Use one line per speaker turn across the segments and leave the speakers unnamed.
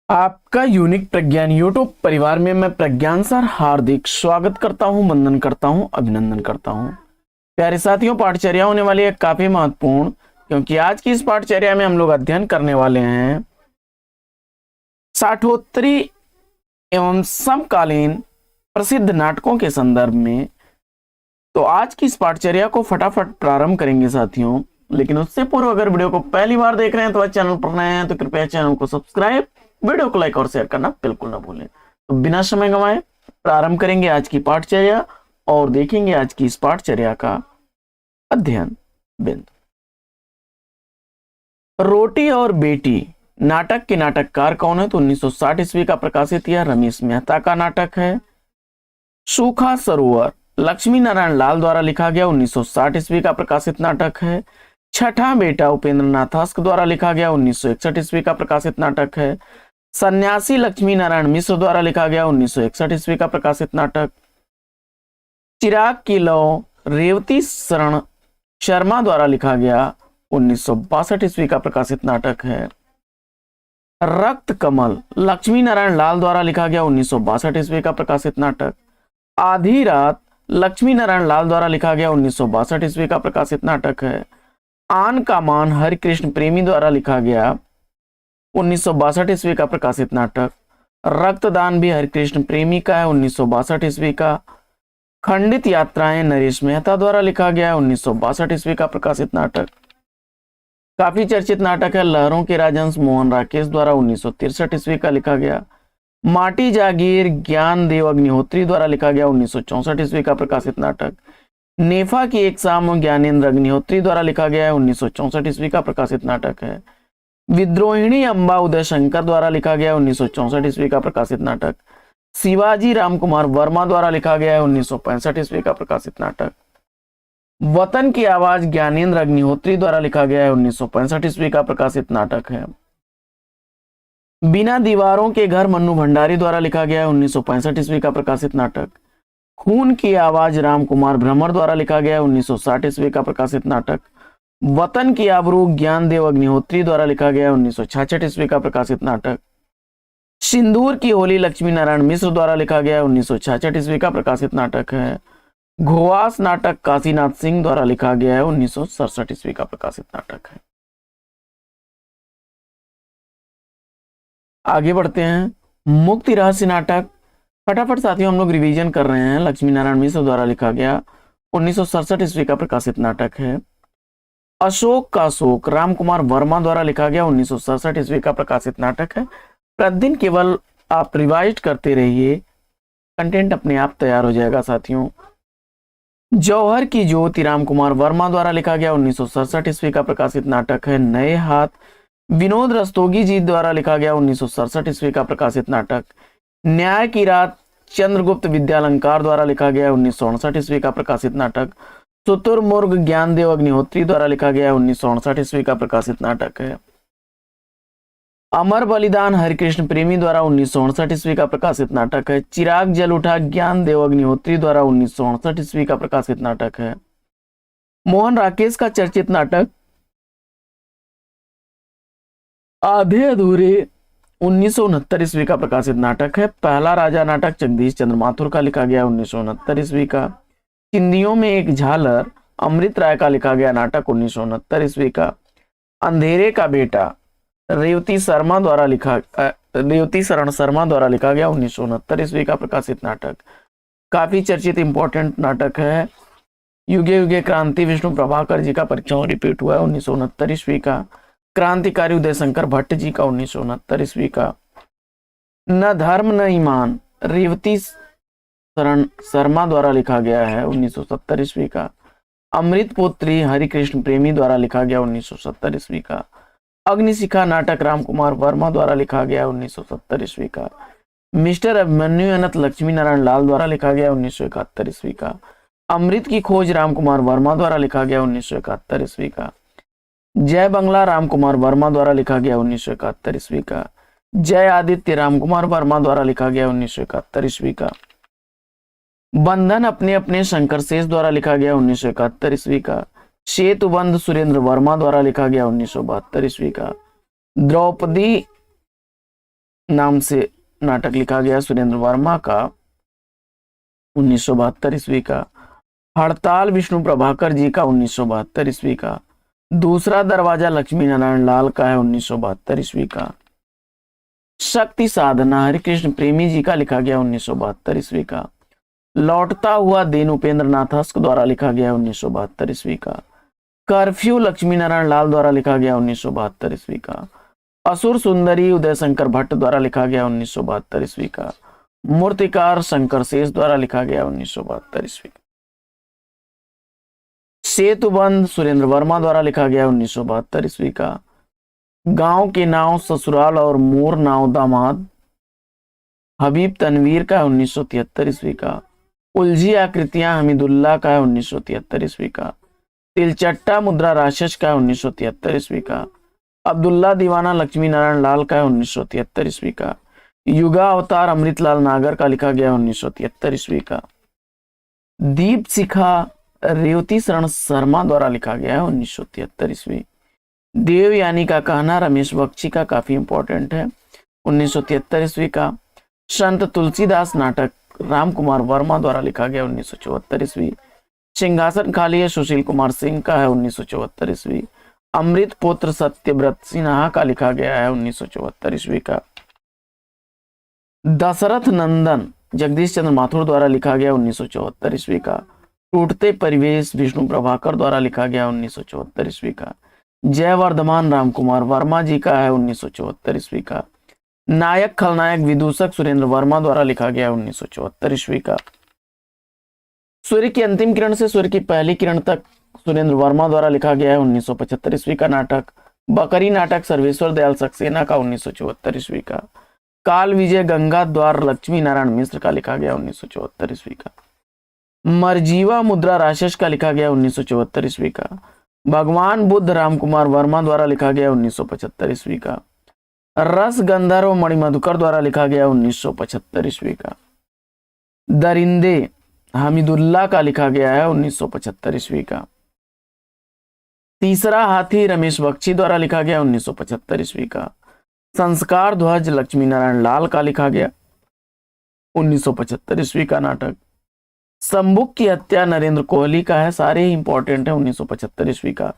आपका यूनिक प्रज्ञान यूट्यूब परिवार में मैं प्रज्ञान सर हार्दिक स्वागत करता हूं, वंदन करता हूं, अभिनंदन करता हूं। प्यारे साथियों, पाठचर्या होने वाली है काफी महत्वपूर्ण, क्योंकि आज की इस पाठचर्या में हम लोग अध्ययन करने वाले हैं साठोत्तरी एवं समकालीन प्रसिद्ध नाटकों के संदर्भ में। तो आज की इस पाठचर्या को फटाफट प्रारंभ करेंगे साथियों, लेकिन उससे पूर्व अगर वीडियो को पहली बार देख रहे हैं तो चैनल पर नए हैं तो कृपया चैनल को सब्सक्राइब, वीडियो को लाइक और शेयर करना बिल्कुल ना भूलें। तो बिना समय गंवाए प्रारंभ करेंगे आज की पाठचर्या और देखेंगे आज की इस पाठचर्या का अध्ययन बिंदु। रोटी और बेटी नाटक के नाटककार कौन है? तो 1960 ईस्वी का प्रकाशित यह रमेश मेहता का नाटक है। सूखा सरोवर लक्ष्मी नारायण लाल द्वारा लिखा गया 1960 ईस्वी का प्रकाशित नाटक है। छठा बेटा उपेंद्र नाथास्क द्वारा लिखा गया 1961 ईस्वी का प्रकाशित नाटक है। सन्यासी लक्ष्मी नारायण मिश्र द्वारा लिखा गया 1961 ईस्वी का प्रकाशित नाटक। चिराग की लौ रेवती शरण शर्मा द्वारा लिखा गया 1962 ईस्वी का प्रकाशित नाटक है। रक्त कमल लक्ष्मी नारायण लाल द्वारा लिखा गया 1962 ईस्वी का प्रकाशित नाटक। आधी रात लक्ष्मी नारायण लाल द्वारा लिखा गया 1962 ईस्वी का प्रकाशित नाटक है। आन का मान हरिकृष्ण प्रेमी द्वारा लिखा गया 1962 ईस्वी का प्रकाशित नाटक। रक्तदान भी हरिकृष्ण प्रेमी का है 1962 ईस्वी का। खंडित यात्राएं नरेश मेहता द्वारा लिखा गया है 1962 ईस्वी का प्रकाशित नाटक। काफी चर्चित नाटक है लहरों के राजहंस मोहन राकेश द्वारा 1963 ईस्वी का लिखा गया। माटी जागीर ज्ञान देव अग्निहोत्री द्वारा लिखा गया 1964 ईस्वी का प्रकाशित नाटक। नेफा की एक शाम ज्ञानेंद्र अग्निहोत्री द्वारा लिखा गया है 1964 ईस्वी का प्रकाशित नाटक है। विद्रोहिणी अंबा उदय शंकर द्वारा लिखा गया 1964 ईस्वी का प्रकाशित नाटक। शिवाजी रामकुमार वर्मा द्वारा लिखा गया है 1965 ईस्वी का प्रकाशित नाटक। वतन की आवाज ज्ञानेंद्र अग्निहोत्री द्वारा लिखा गया है 1965 ईस्वी का प्रकाशित नाटक है। बिना दीवारों के घर मन्नू भंडारी द्वारा लिखा गया है 1965 ईस्वी का प्रकाशित नाटक। खून की आवाज रामकुमार भ्रमर द्वारा लिखा गया है 1960 ईस्वी का प्रकाशित नाटक। वतन की आबरू ज्ञान देव अग्निहोत्री द्वारा लिखा गया है 1966 ईस्वी का प्रकाशित नाटक। सिंदूर की होली लक्ष्मी नारायण मिश्र द्वारा लिखा गया है 1966 ईस्वी का प्रकाशित नाटक है। घोवास नाटक काशीनाथ सिंह द्वारा लिखा गया है 1967 ईस्वी का प्रकाशित नाटक है। आगे बढ़ते हैं। मुक्ति रहस्य नाटक फटाफट साथियों हम लोग रिवीजन कर रहे हैं। लक्ष्मी नारायण मिश्र द्वारा लिखा गया 1967 ईस्वी का प्रकाशित नाटक है। अशोक का शोक रामकुमार वर्मा द्वारा लिखा गया 1967 ईस्वी का प्रकाशित नाटक है। प्रतिदिन केवल आप रिवाइज करते रहिए, कंटेंट अपने आप तैयार हो जाएगा साथियों। जौहर की ज्योति रामकुमार वर्मा द्वारा लिखा गया 1967 ईस्वी का प्रकाशित नाटक है। नए हाथ विनोद रस्तोगी जी द्वारा लिखा गया 1967 ईस्वी का प्रकाशित नाटक। न्याय की रात चंद्रगुप्त विद्यालंकार द्वारा लिखा गया है 1959 ईस्वी का प्रकाशित नाटक। शुतुरमुर्ग ज्ञानदेव अग्निहोत्री द्वारा लिखा गया है 1959 ईस्वी का प्रकाशित नाटक है। अमर बलिदान हरिकृष्ण प्रेमी द्वारा 1959 ईस्वी का प्रकाशित नाटक है। चिराग जल उठा ज्ञानदेव अग्निहोत्री द्वारा 1959 ईस्वी का प्रकाशित नाटक है। मोहन राकेश का चर्चित नाटक आधे अधूरे 1969 ईस्वी का प्रकाशित नाटक है। पहला राजा नाटक जगदीश चंद्र माथुर का लिखा गया 1969 ईस्वी का। चिंदियों में एक झालर अमृत राय का लिखा गया नाटक 1969 ईस्वी का। अंधेरे का बेटा रेवती शरण शर्मा द्वारा लिखा गया 1969 ईस्वी का प्रकाशित नाटक। काफी चर्चित इंपॉर्टेंट नाटक है। युगे युगे क्रांति विष्णु प्रभाकर जी का परीक्षाओं रिपीट हुआ है 1969 ईस्वी का। क्रांतिकारी उदय शंकर भट्ट जी का 1969 ईस्वी का। न धर्म न ईमान रेवती शरण शर्मा द्वारा लिखा गया है 1970 ईस्वी का। अमृत पुत्री हरिकृष्ण प्रेमी द्वारा लिखा गया 1970 ईस्वी का। अग्निशिखा नाटक रामकुमार वर्मा द्वारा लिखा गया 1970 ईस्वी का। मिस्टर अभिमन्यु अनंत लक्ष्मी नारायण लाल द्वारा लिखा गया 1971 ईस्वी का। अमृत की खोज रामकुमार वर्मा द्वारा लिखा गया 1971 ईस्वी का। जय बंगला रामकुमार वर्मा द्वारा लिखा गया 1971 ईस्वी का। जय आदित्य रामकुमार वर्मा द्वारा लिखा गया 1971 ईस्वी का। बंधन अपने अपने शंकर शेष द्वारा लिखा गया 1971 ईस्वी का। सेतुबंध सुरेंद्र वर्मा द्वारा लिखा गया 1972 ईस्वी का। द्रौपदी नाम से नाटक लिखा गया सुरेंद्र वर्मा का 1972 ईस्वी का। हड़ताल विष्णु प्रभाकर जी का 1972 ईस्वी का। दूसरा दरवाजा लक्ष्मी नारायण लाल का है 1972 ईस्वी का। शक्ति साधना हरिकृष्ण प्रेमी जी का लिखा गया 1972 ईस्वी का। लौटता हुआ दिन उपेंद्र नाथ हस्क द्वारा लिखा गया 1972 ईस्वी का। कर्फ्यू लक्ष्मी नारायण लाल द्वारा लिखा गया 1972 ईस्वी का। असुर सुंदरी उदय शंकर भट्ट द्वारा लिखा गया 1972 ईस्वी का। मूर्तिकार शंकर शेष द्वारा लिखा गया 1972 ईस्वी का। सेतुबंध सुरेंद्र वर्मा द्वारा लिखा गया 1972 ईस्वी का। गांव के नाव ससुराल और मोर नाव दामाद हबीब तनवीर का 1973 ईस्वी का। उलझी आकृतियां हमीदुल्लाह का 1973 ईस्वी का। तिलचट्टा मुद्रा राक्षस का 1973 ईस्वी का। अब्दुल्ला दीवाना लक्ष्मी नारायण लाल का 1973 ईस्वी का। युगा अवतार अमृतलाल नागर का लिखा गया 1973 ईस्वी का। दीप शिखा रेवती शरण शर्मा द्वारा लिखा गया है 1973 ईस्वी। देवयानी का कहना रमेश बख्शी का काफी इंपॉर्टेंट है 1973 ईस्वी का। संत तुलसीदास नाटक राम कुमार वर्मा द्वारा लिखा गया 1974 ईस्वी। सिंहासन खाली है सुशील कुमार सिंह का है 1974 ईस्वी। अमृत पुत्र सत्यव्रत सिन्हा का लिखा गया है 1974 ईस्वी का। दशरथ नंदन जगदीश चंद्र माथुर द्वारा लिखा गया 1974 ईस्वी का। टूटते परिवेश विष्णु प्रभाकर द्वारा लिखा गया 1974 ईस्वी का। जय वर्धमान राम कुमार वर्मा जी का है 1974 ईस्वी का। नायक खलनायक विदूषक सुरेंद्र वर्मा द्वारा लिखा गया 1974 ईस्वी का। सूर्य की अंतिम किरण से सूर्य की पहली किरण तक सुरेंद्र वर्मा द्वारा लिखा गया है 1975 ईस्वी का नाटक। बकरी नाटक सर्वेश्वर दयाल सक्सेना का 1974 ईस्वी का। काल विजय गंगा द्वार लक्ष्मी नारायण मिश्र का लिखा गया 1974 ईस्वी का। मरजीवा मुद्रा राक्षस का लिखा गया 1974 ईस्वी का। भगवान बुद्ध राम कुमार वर्मा द्वारा लिखा गया 1975 ईस्वी का। रस गंधर्व मणिमधुकर द्वारा लिखा गया 1975 ईस्वी का। दरिंदे हमीदुल्लाह का लिखा गया है 1975 ईस्वी का। तीसरा हाथी रमेश बख्शी द्वारा लिखा गया 1975 ईस्वी का। संस्कार ध्वज लक्ष्मी नारायण लाल का लिखा गया 1975 ईस्वी का नाटक। संबुक की हत्या नरेंद्र कोहली का है, सारे ही इंपॉर्टेंट है 1975 ईस्वी का।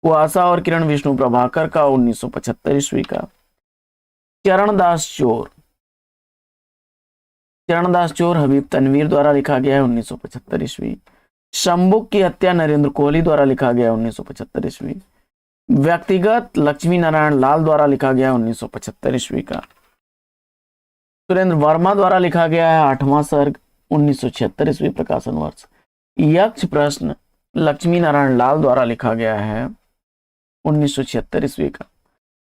कुआसा और किरण विष्णु प्रभाकर का 1975 ईस्वी का। चरणदास चोर हबीब तनवीर द्वारा लिखा गया है 1975 ईस्वी। शंबुक की हत्या नरेंद्र कोहली द्वारा लिखा गया 1975 ईस्वी। व्यक्तिगत लक्ष्मी नारायण लाल द्वारा लिखा गया 1975 ईस्वी का। सुरेंद्र वर्मा द्वारा लिखा गया है 8वां सर्ग 1976 ईस्वी प्रकाशन वर्ष। यक्ष प्रश्न लक्ष्मी नारायण लाल द्वारा लिखा गया है 1976 ईस्वी का।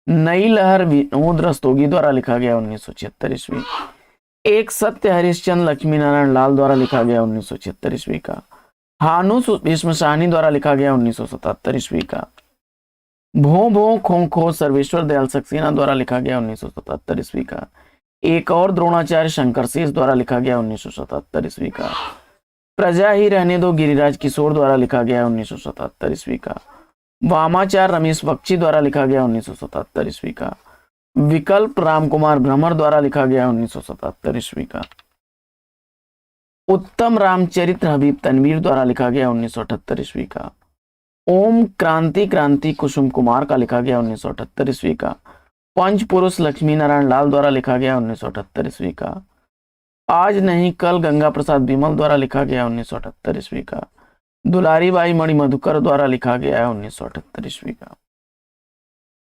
नई लहर विनोद रस्तोगी द्वारा लिखा गया 1976 ईस्वी। एक सत्य हरिश्चंद्र लक्ष्मी नारायण लाल द्वारा लिखा गया 1976 ईस्वी का। हानुस भीष्म साहनी द्वारा लिखा गया 1977 ईस्वी का। भो भो खो खो सर्वेश्वर दयाल सक्सेना द्वारा लिखा गया 1977 ईस्वी का। एक और द्रोणाचार्य शंकर शेष द्वारा लिखा गया 1977 ईस्वी का। प्रजा ही रहने दो गिरिराज किशोर द्वारा लिखा गया 1977 ईस्वी का। वामाचार रमेश बख्शी द्वारा लिखा गया 1977 ईस्वी का। विकल्प रामकुमार भ्रमर द्वारा लिखा गया 1977 ईस्वी का। उत्तम रामचरित्र हबीब तनवीर द्वारा लिखा गया 1978 ईस्वी का। ओम क्रांति क्रांति कुसुम कुमार का लिखा गया 1978 ईस्वी का। पंच पुरुष लक्ष्मी नारायण लाल द्वारा लिखा गया 1978 ईस्वी का। आज नहीं कल गंगा प्रसाद बिमल द्वारा लिखा गया 1978 ईस्वी का। दुलारी बाई मणि मधुकर द्वारा लिखा गया है 1978 ईस्वी का।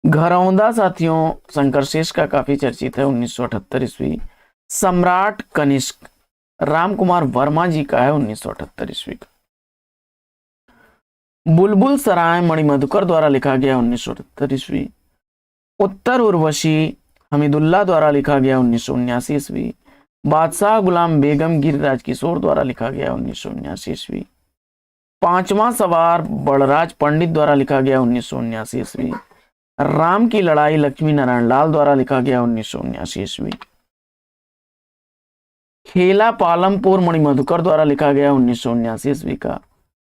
घरौंदा साथियों शंकर शेष का काफी चर्चित है 1978 ईस्वी। सम्राट कनिष्क राम कुमार वर्मा जी का है 1978 ईस्वी का। बुलबुल सराय मणि मधुकर द्वारा लिखा गया 1978 ईस्वी। उत्तर उर्वशी हमीदुल्लाह द्वारा लिखा गया 1979 ईस्वी। बादशाह गुलाम बेगम गिरिराज किशोर द्वारा लिखा गया 1979 ईस्वी। पांचवा सवार बड़राज पंडित द्वारा लिखा गया 1979 ईस्वी। राम की लड़ाई लक्ष्मी नारायण लाल द्वारा लिखा गया 1979 ईस्वी। खेला पालमपुर मणि मधुकर द्वारा लिखा गया 1979 ईस्वी का।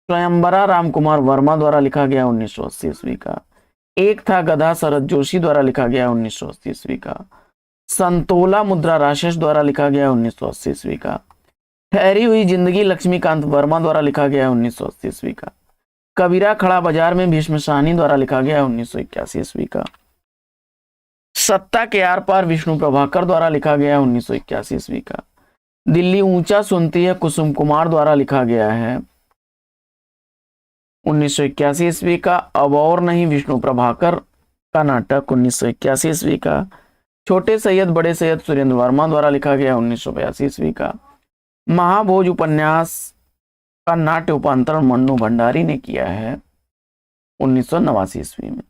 स्वयंवरा राम कुमार वर्मा द्वारा लिखा गया 1980 ईस्वी का। एक था गधा शरद जोशी द्वारा लिखा गया 1980 ईस्वी का। संतोला मुद्रा राशेष द्वारा लिखा गया 1980 ईस्वी का। ठहरी हुई जिंदगी लक्ष्मीकांत वर्मा द्वारा लिखा गया 1980 ईस्वी का। कबीरा खड़ा बाजार में भीष्म साहनी द्वारा लिखा गया 1981 ईस्वी का। सत्ता के आर पार विष्णु प्रभाकर द्वारा लिखा गया 1981 ईस्वी का। दिल्ली ऊंचा सुनती है कुसुम कुमार द्वारा लिखा गया है 1981 ईस्वी का। अब और नहीं विष्णु प्रभाकर का नाटक 1981 ईस्वी का। छोटे सैयद बड़े सैयद सुरेंद्र वर्मा द्वारा लिखा गया 1982 ईस्वी का। महाभोज उपन्यास का नाट्य रूपांतरण मन्नू भंडारी ने किया है 1989 ईस्वी में।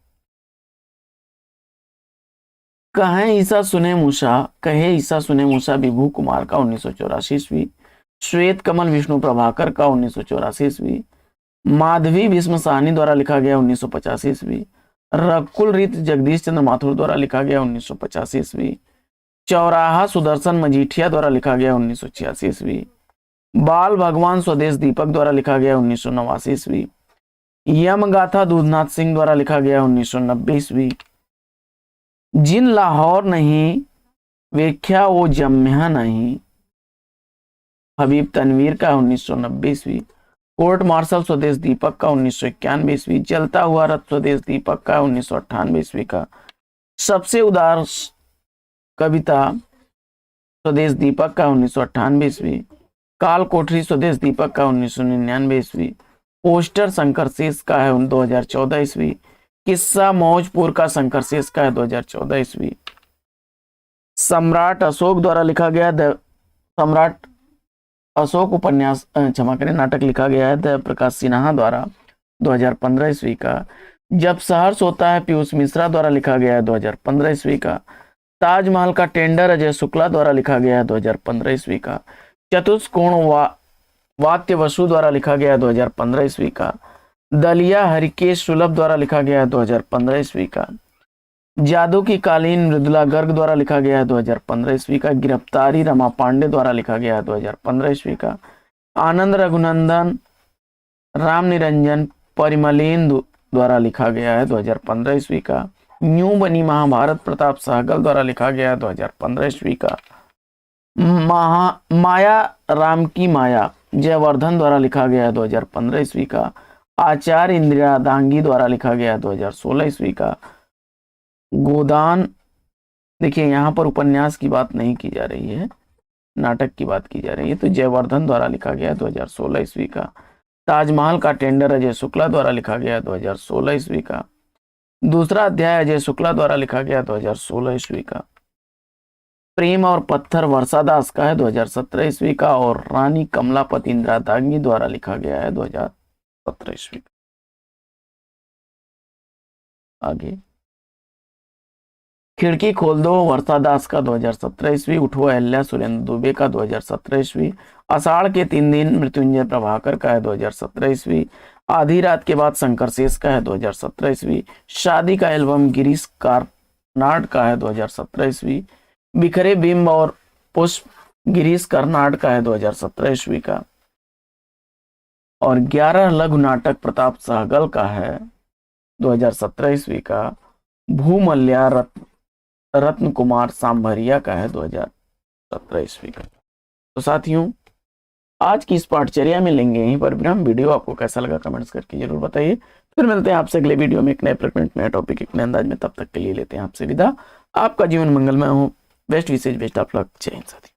कहे ईसा सुने मूसा विभू कुमार का 1984 ईस्वी। श्वेत कमल विष्णु प्रभाकर का 1984 ईस्वी। माधवी भीष्म साहनी द्वारा लिखा गया 1985 ईस्वी। रकुल रीत जगदीश चंद्र माथुर द्वारा लिखा गया 1985 ईस्वी। चौराहा सुदर्शन मजीठिया द्वारा लिखा गया 1986 ईस्वी। बाल भगवान स्वदेश दीपक द्वारा लिखा गया 1989 ईस्वी। यम गाथा दूधनाथ सिंह द्वारा लिखा गया 1990 ईस्वी। जिन लाहौर नहीं वेख्या वो जम्या नहीं हबीब तनवीर का 1990 ईस्वी। कोर्ट मार्शल स्वदेश दीपक का 1991 ईस्वी। जलता हुआ रथ स्वदेश दीपक का 1998 ईस्वी का। सबसे उदार कविता स्वदेश दीपक का 1998 ईस्वी। काल कोठरी स्वदेश दीपक का 1999 ईस्वी। पोस्टर शंकर शेष का है 2014 ईस्वी। किस्सा मौजपुर का शंकर शेष का है 2014 ईस्वी। सम्राट अशोक द्वारा लिखा गया सम्राट अशोक उपन्यास क्षमा करें नाटक लिखा गया है द प्रकाश सिन्हा द्वारा 2015 ईस्वी का। जब शहर सोता है पीयूष मिश्रा द्वारा लिखा गया है 2015 ईस्वी का। ताजमहल का टेंडर अजय शुक्ला द्वारा लिखा गया है 2015 ईस्वी का। चतुष्कोण वात्य वसु द्वारा लिखा गया है 2015 ईस्वी का। दलिया हरिकेश सुलभ द्वारा लिखा गया है 2015 ईस्वी का। जादू की कालीन मृदुला गर्ग द्वारा लिखा गया है 2015 ईस्वी का। गिरफ्तारी रमा पांडे द्वारा लिखा गया है 2015 ईस्वी का। आनंद रघुनंदन राम निरंजन परिमलेंदु द्वारा लिखा गया है 2015 ईस्वी का। न्यू बनी महाभारत प्रताप सहगल द्वारा लिखा गया है 2015 ईस्वी का। माया राम की माया जयवर्धन द्वारा लिखा गया है 2015 ईस्वी का। आचार्य इंदिरा दांगी द्वारा लिखा गया है 2016 ईस्वी का। गोदान देखिए यहाँ पर उपन्यास की बात नहीं की जा रही है, नाटक की बात की जा रही है, तो जयवर्धन द्वारा लिखा गया है 2016 ईस्वी का। ताजमहल का टेंडर अजय शुक्ला द्वारा लिखा गया है 2016 ईस्वी का। दूसरा अध्याय अजय शुक्ला द्वारा लिखा गया 2016 ईस्वी का। प्रेम और पत्थर वर्षादास का है 2017 ईस्वी का। और रानी कमलापति इंदिरा दांगी द्वारा लिखा गया है 2017 ईस्वी का। आगे खिड़की खोल दो वर्षादास का 2017 ईस्वी। उठो अहल्या सुरेंद्र दुबे का 2017 ईस्वी। आषाढ़ के 3 दिन मृत्युंजय प्रभाकर का है 2017 ईस्वी। आधी रात के बाद शंकर शेष का है 2017 ईस्वी। शादी का एल्बम गिरीश कार्नाड का है 2017 ईस्वी। बिखरे बिंब और पुष्प गिरीश कर्नाड का है 2017 ईस्वी का। और 11 लघु नाटक प्रताप सहगल का है 2017 ईस्वी का। भूमल्या रत्न कुमार सांभरिया का है 2017 ईस्वी का। तो साथियों आज की इस पाठचर्या में लेंगे यहीं पर विराम। वीडियो आपको कैसा लगा कमेंट्स करके जरूर बताइए। फिर मिलते हैं आपसे अगले वीडियो में एक नए प्रकरण नए टॉपिक एक नए अंदाज में। तब तक के लिए लेते हैं आपसे विदा। आपका जीवन मंगलमय हो। बेस्ट विशेष बेस्ट ऑफ लक। जय हिंद साथी।